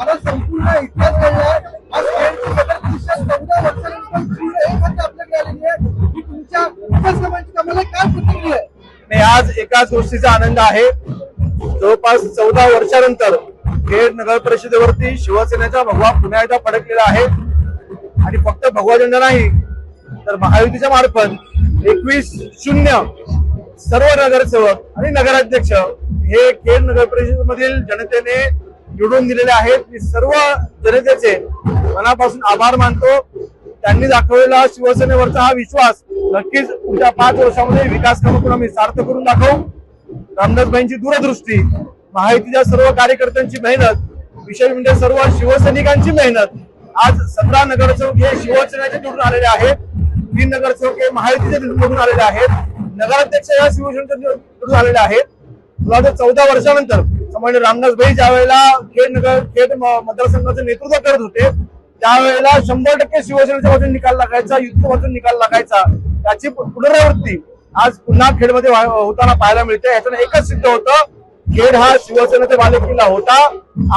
आता संपूर्ण इतिहास घडलाय. आज खेळची नगर परिषद 14 वर्षानंतर पूर्ण एक हाती आपल्याकडे आलेली आहे. ही तुमच्या विकास कामांची कामाला काय प्रतिक्रिया आहे? नाही, आज एकाच गोष्टीचा आनंद आहे. जवळपास 14 वर्षानंतर खेड नगर परिषदेवरती शिवसेनेचा भगवा पुन्हा एकदा फडकलेला आहे. आणि फक्त भगवा झेंडा नाही तर महायुतीच्या मार्फत 21-0 सर्व नगरसेवक आणि नगराध्यक्ष हे खेड नगर परिषदेमधील जनतेने निवडून दिलेले आहेत. मी सर्व जनतेचे मनापासून आभार मानतो. त्यांनी दाखवलेला शिवसेनेवरचा हा विश्वास नक्कीच पुढच्या 5 वर्षामध्ये विकास कामातून आम्ही सार्थ करून दाखवू. रामदासबाईंची दूरदृष्टी, महायुतीच्या सर्व कार्यकर्त्यांची मेहनत, विशेष म्हणजे सर्व शिवसैनिकांची मेहनत. आज 17 नगरसेवक हे शिवसेनेचे निवडून आलेले आहेत. 3 नगरसेवक हे महायुतीचे निवडून आलेले आहेत. नगराध्यक्ष या शिवसेनेचे निवडून आलेले आहेत. 14 वर्षानंतर सामान्य रामदासबाई ज्या वेळेला खेड मतदारसंघाचं नेतृत्व करत होते त्यावेळेला 100% शिवसेनेच्या बाजूने निकाल लागायचा, युतीच्या बाजूने निकाल लागायचा. त्याची पुनरावृत्ती आज पुन्हा खेडमध्ये होताना पाहायला मिळते. याच्यानं एकच सिद्ध होतं, खेड हा शिवसेनेचा बालेकिल्ला होता,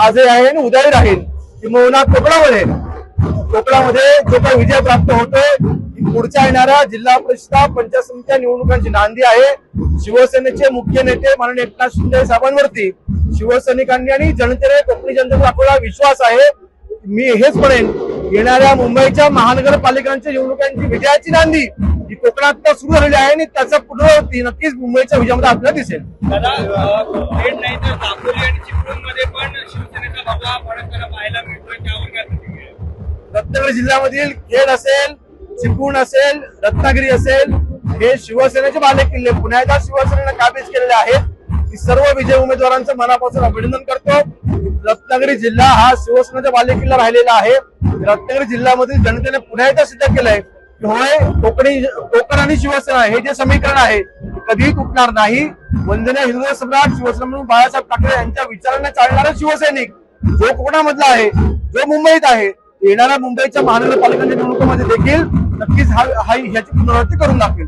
आजही आहे आणि उद्याही राहील. किंबहुना कोकणामध्ये जो काही विजय प्राप्त होतोय पुढच्या येणाऱ्या जिल्हा परिषद पंचायत समित्या निवडणुकांची नांदी आहे. शिवसेनेचे मुख्य नेते माननीय एकनाथ शिंदे साहेबांवरती शिवसैनिकांनी आणि जनतेने, कोकणी जनतेने दाखवलेला विश्वास आहे. मी हेच म्हणेन, येणाऱ्या मुंबईच्या महानगरपालिकांच्या निवडणुकांची विजयाची नांदी ही कोकणात सुरू झालेली आहे आणि त्याचा पुनरावृत्ती नक्कीच मुंबईच्या विजयामध्ये आपल्याला दिसेल. खेड नाही तर दापोली आणि चिपळूणमध्ये पण शिवसेनेचा भगवा फडकताना पाहायला मिळतोय. त्यावर काय प्रतिक्रिया आहे? रत्नागिरी जिल्ह्यामधील खेड असेल, चिपळूण असेल, रत्नागिरी असेल, हे शिवसेनेचे बालेकिल्ले पुन्हा एकदा शिवसेनेने काबीज केलेले आहेत. मी सर्व विजय उमेदवारांचं मनापासून अभिनंदन करतो. रत्नागिरी जिल्हा हा शिवसेनेचा बालेकिल्ला राहिलेला आहे. रत्नागिरी जिल्ह्यामधील जनतेने पुन्हा एकदा सिद्ध केलंय की होय, कोकण आणि शिवसेना हे जे समीकरण आहे कधीही तुटणार नाही. वंदनीय हिंदू सम्राट शिवसेना म्हणून बाळासाहेब ठाकरे यांच्या विचारांना चालणारा शिवसैनिक जो कोकणामधला आहे, जो मुंबईत आहे, येणाऱ्या मुंबईच्या महानगरपालिकांच्या निवडणुकीमध्ये देखील नक्कीच ह्याची पुनरावृत्ती करून दाखवेल.